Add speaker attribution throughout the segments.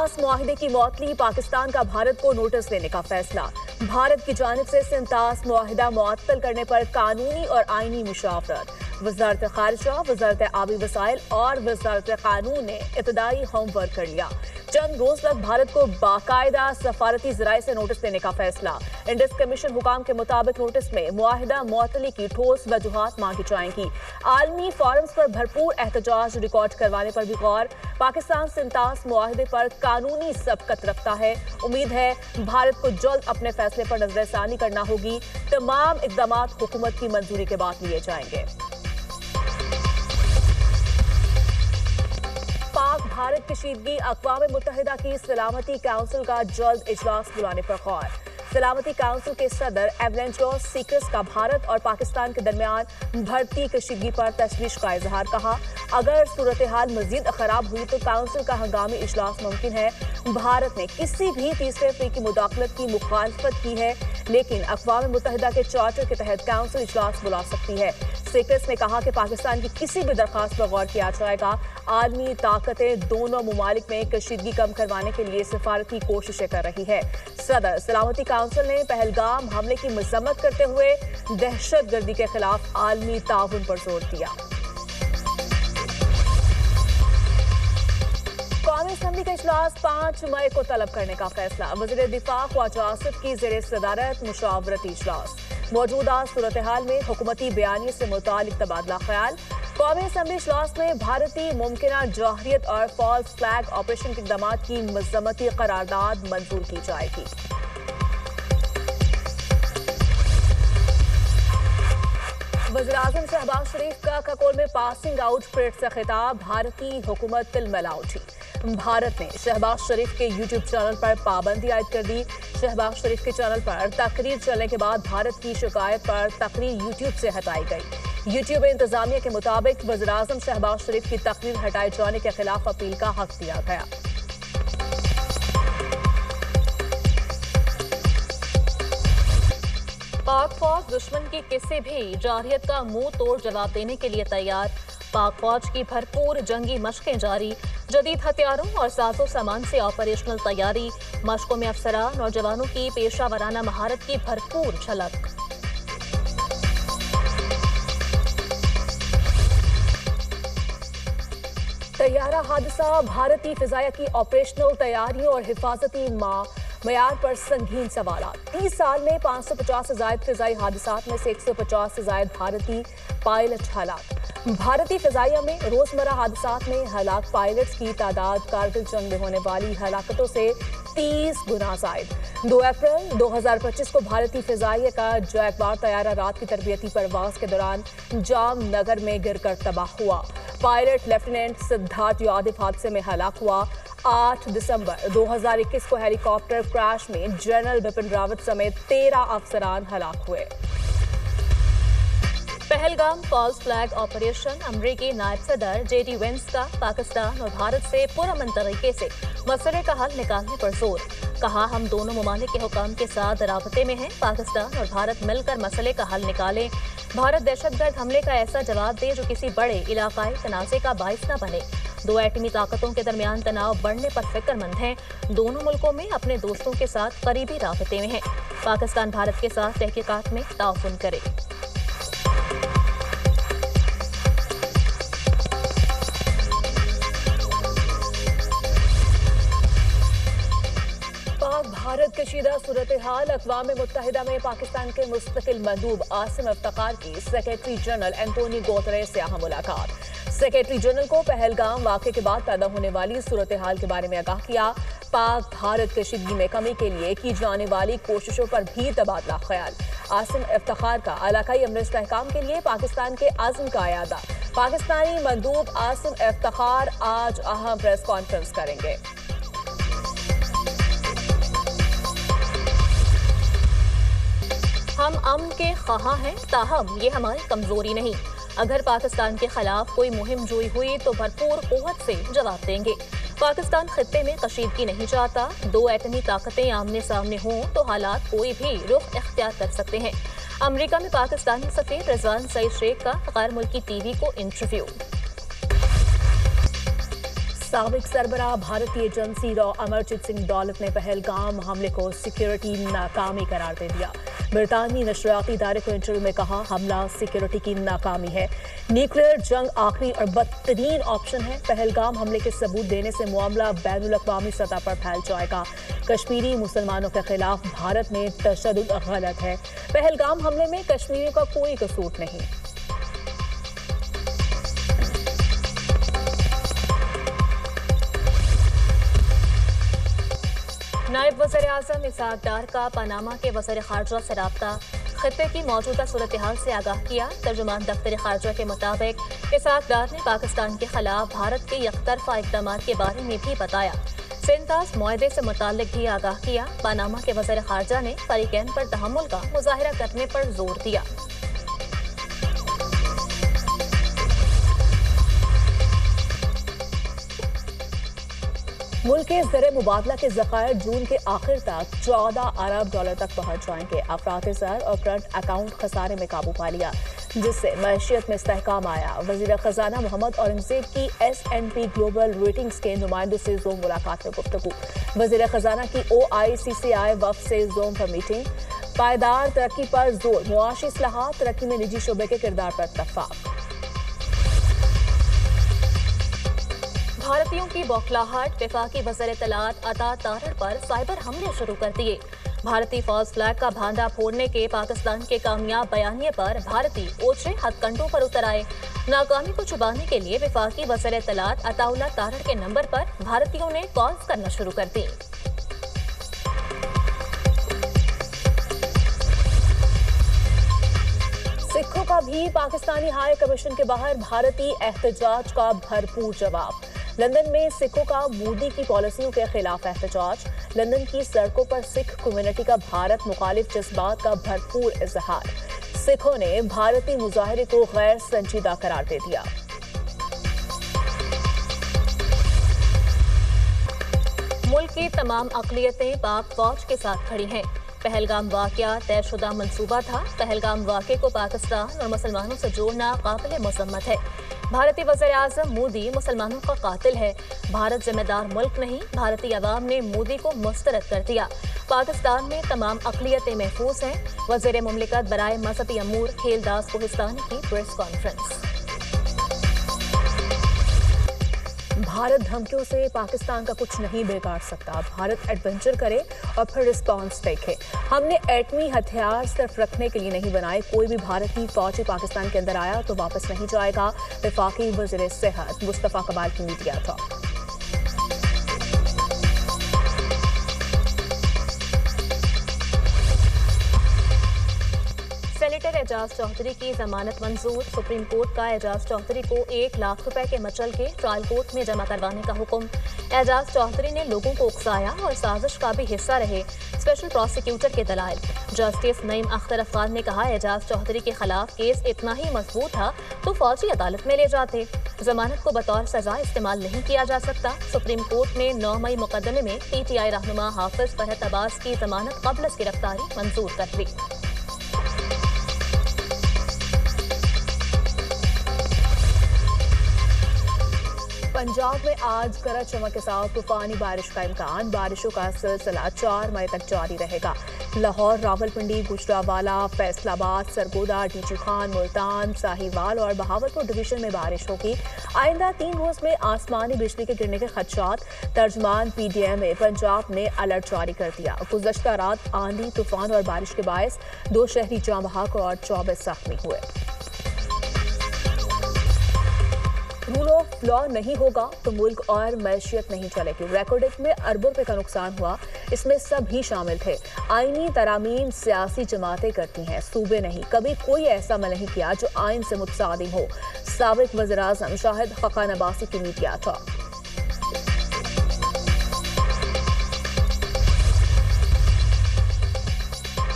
Speaker 1: सिंतास मुआहिदे की मअतली, पाकिस्तान का भारत को नोटिस देने का फैसला। भारत की जानिब से सिंतास मुआहिदा मुअत्तल करने पर कानूनी और आईनी मुशावरत। वज़ारत ख़ारिजा, वज़ारत आबी वसाइल और वज़ारत कानून ने इब्तदाई होमवर्क कर लिया। चंद रोज तक भारत को बाकायदा सफारती ज़राए से नोटिस देने का फैसला। इंडस कमीशन हुकाम के मुताबिक नोटिस में मुआहिदा मुअत्तली की ठोस वजूहात मांगी जाएंगी। आलमी फोरम्स पर भरपूर एहतजाज रिकॉर्ड करवाने पर भी गौर। पाकिस्तान सिंतास मुआहिदे पर कानूनी सबकत रखता है। उम्मीद है भारत को जल्द अपने फैसले पर नजरसानी करना होगी। तमाम इक़दामात हुकूमत की मंजूरी के बाद लिए जाएंगे। पाक भारत कशीदगी, अक़वाम मुत्तहिदा की सलामती काउंसिल का जल्द इजलास बुलाने पर गौर। सलामती काउंसिल के सदर एवलेंजोस सीकर्स का भारत और पाकिस्तान के दरमियान बढ़ती कशीदगी पर तशवीश का इजहार। कहा, अगर सूरत हाल मजीद खराब हुई तो काउंसिल का हंगामी इजलास मुमकिन है। भारत ने किसी भी तीसरे अफ्रीकी मुदाखलत की मुखालफत की है, लेकिन अक़वाम मुत्तहिदा के चार्टर के तहत काउंसिल इजलास बुला सकती है। सीकर्स ने कहा कि पाकिस्तान की किसी भी दरख्वास्त पर गौर किया जाएगा। आलमी ताकतें दोनों मुमालिक में कशीदगी कम करवाने के लिए सिफारती कोशिशें कर रही है। सदर सलामती काउंसिल ने पहलगाम हमले की मजम्मत करते हुए दहशतगर्दी के खिलाफ आलमी ताउन पर जोर दिया। कौमी असम्बली का इजलास 5 मई को तलब करने का फैसला। वज़ीर दिफा ख्वाजा आसिफ की ज़ेर सदारत मुशावरती इजलास। मौजूदा सूरत हाल में हुकूमती बयानी से मुतालिक तबादला ख्याल। कौमी असम्बली इजलास में भारतीय मुमकिना जौहरियत और फॉल्स फ्लैग ऑपरेशन के इक़दामात की मज़म्मती करारदाद मंजूर की जाएगी। वज़ीर-ए-आज़म शहबाज शरीफ का खकोल में पासिंग आउट परेड से खिताब। भारतीय हुकूमत तिलमिला उठी। भारत ने शहबाज शरीफ के यूट्यूब चैनल पर पाबंदी आयद कर दी। शहबाज शरीफ के चैनल पर तकरीर चलने के बाद भारत की शिकायत पर तकरीर यूट्यूब से हटाई गई। यूट्यूब इंतजामिया के मुताबिक वज़ीर-ए-आज़म शहबाज शरीफ की तकरीर हटाए जाने के खिलाफ अपील का हक दिया गया। पाक फौज दुश्मन की किसी भी जारहियत का मुंह तोड़ जवाब देने के लिए तैयार। पाक फौज की भरपूर जंगी मशकें जारी। जदीद हथियारों और साजो सामान से ऑपरेशनल तैयारी। मशकों में अफसरान और जवानों की पेशा वराना महारत की भरपूर झलक। तैयारा हादसा, भारतीय फिजाया की ऑपरेशनल तैयारियों और हिफाजती मयार पर संगीन सवालात। 30 साल में 550 से ज्यादा फिजाई हादसात में से 150 से ज्यादा भारतीय पायलट हलाक। भारतीय फिजाइया में रोजमर्रा हादसात में हलाक पायलट्स की तादाद कारगिल जंग में होने वाली हलाकतों से 30 गुना ज़ायद। 2 अप्रैल 2025 को भारतीय फिजाइया का जैगवार तैयारा रात की तरबियती परवाज के दौरान जामनगर में गिरकर तबाह हुआ। पायलट लेफ्टिनेंट सिद्धार्थ यादव हादसे में हलाक हुआ। 8 दिसंबर 2021 को हेलीकॉप्टर क्रैश में जनरल बिपिन रावत समेत 13 अफसरान हलाक हुए। पहलगाम फॉल्स फ्लैग ऑपरेशन, अमरीकी नायब सदर JD वेंस का पाकिस्तान और भारत से पुरअमन तरीके से मसले का हल निकालने पर जोर। कहा, हम दोनों ममालिक के हुकाम के साथ राबते में हैं। पाकिस्तान और भारत मिलकर मसले का हल निकालें। भारत दहशतगर्द हमले का ऐसा जवाब दे जो किसी बड़े इलाकाई तनाज़े का बाइस न बने। 2 एटमी ताकतों के दरमियान तनाव बढ़ने पर फिक्रमंद हैं। दोनों मुल्कों में अपने दोस्तों के साथ करीबी राबते में हैं। पाकिस्तान भारत के साथ तहकीकात में ताउन करे। भारत कशीदा सूरत हाल, अक़वाम मुत्तहिदा में पाकिस्तान के मुस्तकिल मंदूब आसिम इफ्तिखार की सेक्रेटरी जनरल एंटोनी गुतेरेस से अहम मुलाकात। सेक्रेटरी जनरल को पहलगाम वाक़े के बाद पैदा होने वाली सूरत हाल के बारे में आगाह किया। पाक भारत कशीदगी में कमी के लिए की जाने वाली कोशिशों पर भी तबादला ख्याल। आसिम इफ्तिखार का इलाकाई अमन इस्तेहकाम के लिए पाकिस्तान के आज़म का अयादा। पाकिस्तानी मंदूब आसिम इफ्तिखार आज अहम प्रेस कॉन्फ्रेंस करेंगे। हम अमन के ख्वाह हैं, ताहम ये हमारी कमजोरी नहीं। अगर पाकिस्तान के खिलाफ कोई मुहिम जोई हुई तो भरपूर कुव्वत से जवाब देंगे। पाकिस्तान खित्ते में कशीदगी नहीं चाहता। 2 एटमी ताकतें आमने सामने हों तो हालात कोई भी रुख इख्तियार कर सकते हैं। अमेरिका में पाकिस्तानी सफीर रिजवान सईद शेख का गैर मुल्की टीवी को इंटरव्यू। साबिक सरबराह भारतीय एजेंसी रॉ अमरजीत सिंह दौलत ने पहलगाम हमले को सिक्योरिटी नाकामी करार दे दिया। बरतानवी नशरियाती इदारे को इंटरव्यू में कहा, हमला सिक्योरिटी की नाकामी है। न्यूक्लियर जंग आखिरी और बदतरीन ऑप्शन है। पहलगाम हमले के सबूत देने से मामला बैनुल अक़वामी सतह पर फैल जाएगा। कश्मीरी मुसलमानों के खिलाफ भारत में तशद्दुद गलत है। पहलगाम हमले में कश्मीरियों का कोई कसूर नहीं। नायब वज़ीर-ए-आज़म इसहाक डार का पनामा के वज़ीर ख़ारजा से राब्ता, खित्ते की मौजूदा सूरत हाल से आगाह किया। तर्जुमान दफ्तर ख़ारजा के मुताबिक इसहाक डार ने पाकिस्तान के खिलाफ भारत के यकतरफा इक़दाम के बारे में भी बताया। सेंतास मुआहदे से मुताल्लिक भी आगाह किया। पनामा के वज़ीर ख़ारजा ने फ़रीक़ैन पर तहम्मुल का मुज़ाहिरा करने पर जोर दिया। मुल्क के ज़र मुबादला के ज़खायर जून के आखिर तक 14 अरब डॉलर तक पहुंच जाएंगे। अफराद ज़र और करंट अकाउंट खसारे में काबू पा लिया, जिससे मैशियत में इस्तेहकाम आया। वज़ीर ख़जाना मोहम्मद औरंगज़ेब की S&P ग्लोबल रेटिंग्स के नुमाइंदों से ज़ूम मुलाकात में गुफ्तगू। वज़ीर ख़जाना की OICCI वफ़द से ज़ूम पर मीटिंग। पायदार तरक्की पर जोर, मुआशी इस्लाहात, तरक्की में निजी शोबे के किरदार पर इत्तफ़ाक़। भारतीयों की बौखलाहट, वफाकी वज़ीर इत्तलात अता तारड़ पर साइबर हमले शुरू कर दिए। भारतीय फौज फ्लैग का भांडा फोड़ने के पाकिस्तान के कामयाब बयानिए पर भारतीय ओछे हथकंडों पर उतर आए। नाकामी को छुपाने के लिए वफाकी वज़ीर इत्तलात अताउल्लाह तारड़ के नंबर पर भारतीयों ने कॉल्स करना शुरू कर दी। सिखों का भी पाकिस्तानी हाई कमीशन के बाहर भारतीय एहतजाज का भरपूर जवाब। लंदन में सिखों का मोदी की पॉलिसियों के खिलाफ एहतजाज। लंदन की सड़कों पर सिख कम्युनिटी का भारत मुखालिफ जज्बात का भरपूर इजहार। सिखों ने भारतीय मुजाहरे को गैर संजीदा करार दे दिया। मुल्क की तमाम अक़लियतें पाक फौज के साथ खड़ी हैं। पहलगाम वाक़या तयशुदा मंसूबा था। पहलगाम वाक़े को पाकिस्तान और मुसलमानों से जोड़ना काबिल मज़म्मत है। भारतीय वज़ीर-ए-आज़म मोदी मुसलमानों का कातिल है। भारत जिम्मेदार मुल्क नहीं। भारतीय अवाम ने मोदी को मुस्तरद कर दिया। पाकिस्तान में तमाम अक़लियतें महफूज हैं। वज़ीर मुमलिकत बराए मज़हबी अमूर खेलदास कोहिस्तानी की प्रेस कॉन्फ्रेंस। भारत धमकियों से पाकिस्तान का कुछ नहीं बिगाड़ सकता। भारत एडवेंचर करे और फिर रिस्पॉन्स देखे। हमने एटमी हथियार सिर्फ रखने के लिए नहीं बनाए। कोई भी भारतीय फौजी पाकिस्तान के अंदर आया तो वापस नहीं जाएगा। वफाकी वज़ीर सेहत मुस्तफ़ा कमाल की media talk. Senator Ejaz Chaudhry की जमानत मंजूर। सुप्रीम कोर्ट का एजाज चौधरी को 1 लाख रुपए के मचल के ट्रायल कोर्ट में जमा करवाने का हुक्म। एजाज चौधरी ने लोगों को उकसाया और साजिश का भी हिस्सा रहे। स्पेशल प्रोसिक्यूटर के दलाइल। जस्टिस नईम अख्तर अफगान ने कहा, एजाज चौधरी के खिलाफ केस इतना ही मजबूत था तो फौजी अदालत में ले जाते। जमानत को बतौर सजा इस्तेमाल नहीं किया जा सकता। सुप्रीम कोर्ट ने 9 मई मुकदमे में PTI रहनुमा हाफिज फरहत अब्बास की जमानत कब्ल अज़ गिरफ्तारी मंजूर कर ली। पंजाब में आज गरज चमक के साथ तूफानी बारिश का इम्कान। बारिशों का सिलसिला 4 मई तक जारी रहेगा। लाहौर, रावलपिंडी, गुजरांवाला, फैसलाबाद, सरगोदा, डीजी खान, मुल्तान, साहिवाल और बहावलपुर डिवीजन में बारिश होगी। आइंदा 3 रोज में आसमानी बिजली के गिरने के खदशात। तर्जमान PDMA पंजाब ने अलर्ट जारी कर दिया। गुज़श्ता रात आंधी, तूफान और बारिश के बायस 2 शहरी जाँ बहक और 24 जख्मी हुए। रूल ऑफ लॉ नहीं होगा तो मुल्क और मैशियत नहीं चलेगी। रेकॉर्डिंग में अरबों रुपए का नुकसान हुआ, इसमें सब ही शामिल थे। आईनी तरामीम सियासी जमातें करती हैं, सूबे नहीं। कभी कोई ऐसा अमल नहीं किया जो आइन से मुतसादिम हो। साबिक वज़ीर-ए-आज़म शाहिद खकान अब्बासी की मीडिया टॉक।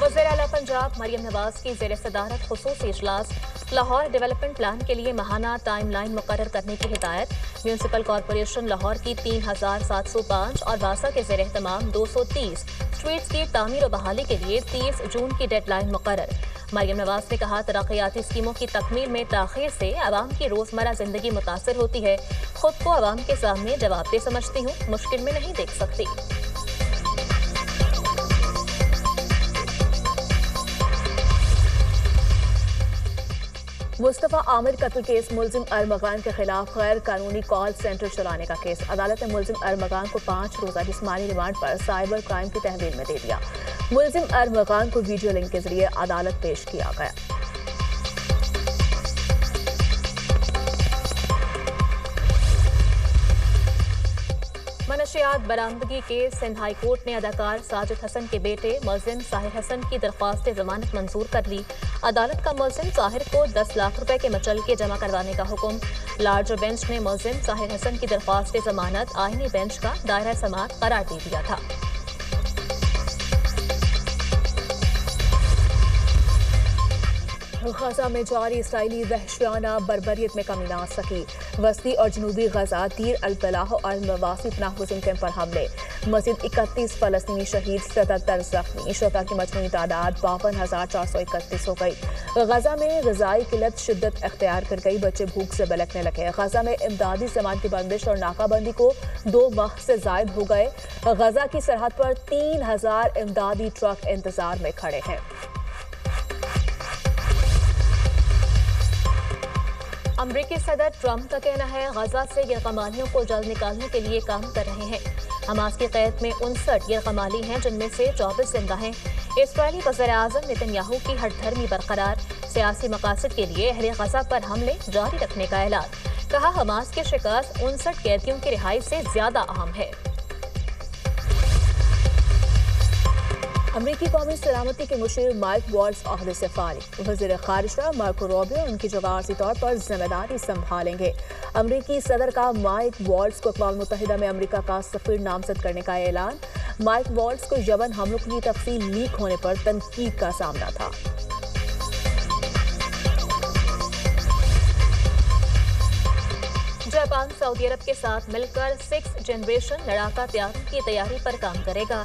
Speaker 1: वज़ीर आला पंजाब मरियम नवाज की ज़ेर सदारत खुसूसी इजलास। लाहौर डेवलपमेंट प्लान के लिए माहाना टाइम लाइन मुकर्रर करने की हिदायत। म्यूनसिपल कॉरपोरेशन लाहौर की 3705 और वासा के ज़ेर एहतमाम 230 स्ट्रीट्स की तामीर और बहाली के लिए 30 जून की डेडलाइन मुकर्रर।
Speaker 2: मरियम नवाज ने कहा, तरक्याती स्कीमों की तकमील में ताख़ीर से आवाम की रोज़मर्रा ज़िंदगी मुतासर होती है। खुद को आवाम के सामने जवाबदेह समझती हूँ, मुश्किल में नहीं देख सकती।
Speaker 1: मुस्तफ़ा आमिर कत्ल केस, मुलजिम अरमगान के खिलाफ गैर कानूनी कॉल सेंटर चलाने का केस। अदालत ने मुलजिम अरमगान को 5 रोज़ा जिस्मानी रिमांड पर साइबर क्राइम की तहवील में दे दिया। मुलजिम अरमगान को वीडियो लिंक के जरिए अदालत पेश किया गया।
Speaker 2: मनशियात बरामदगी के सिंध हाई कोर्ट ने अदाकार साजिद हसन के बेटे मुलजिम साहिर हसन की दरख्वास्त जमानत मंजूर कर ली। अदालत का मुलजिम साहिर को 10 लाख रुपए के मचलके जमा करवाने का हुक्म। लार्जर बेंच ने मुलजिम साहिर हसन की दरख्वास्त जमानत आईनी बेंच का दायरा समाअत करार दे दिया था।
Speaker 1: गजा में जारी इसराइली वहशियाना बर्बरियत में कमी न आ सकी। वस्ती और जनूबी गजा तीर अल-बलाह और मवासी पनाह कैंप पर हमले। मजीद 31 फलस्तीनी शहीद, 77 जख्मी। शुहदा की मजमूई तादाद 52,431 हो गई। गजा में ग़िज़ाई किल्लत शिद्दत अख्तियार कर गई। बच्चे भूख से बिलखने लगे। गजा में इमदादी सामान की बंदिश और नाकाबंदी को 2 माह से जायद हो गए। गजा की सरहद पर 3000 इमदादी ट्रक इंतजार में खड़े हैं।
Speaker 2: अमरीकी सदर ट्रंप का कहना है, गजा से गिरकमालियों को जल्द निकालने के लिए काम कर रहे हैं। हमास की कैद में 59 गिरकमाली हैं, जिनमें से 24 जिंदा हैं। इस्राईली वज़ीर-ए-आज़म नेतन्याहू की हठधर्मी बरकरार। सियासी मकासद के लिए अहले गजा पर हमले जारी रखने का ऐलान। कहा, हमास के शिकस्त 59 कैदियों की रिहाई से ज्यादा अहम है।
Speaker 1: अमरीकी कौमी सलामती के मुशीर माइक वॉल्ट्ज ओहदे से फारिग। वज़ीर ख़ारिजा मार्को रूबियो उनकी जगह आर्जी तौर पर जिम्मेदारी संभालेंगे। अमरीकी सदर का माइक वॉल्ट्ज को अक़वाम मुत्तहिदा में अमरीका का सफ़ीर नामज़द करने का ऐलान। माइक वॉल्ट्ज को यमन हमलों की तफसील लीक होने पर तनकीद का सामना था।
Speaker 2: जापान सऊदी अरब के साथ मिलकर 6th जनरेशन लड़ाका तैयारों की तैयारी पर काम करेगा।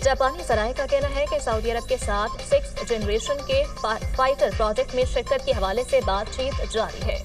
Speaker 2: जापानी ज़राए का कहना है कि सऊदी अरब के साथ 6th जनरेशन के फाइटर प्रोजेक्ट में शिरकत के हवाले से बातचीत जारी है।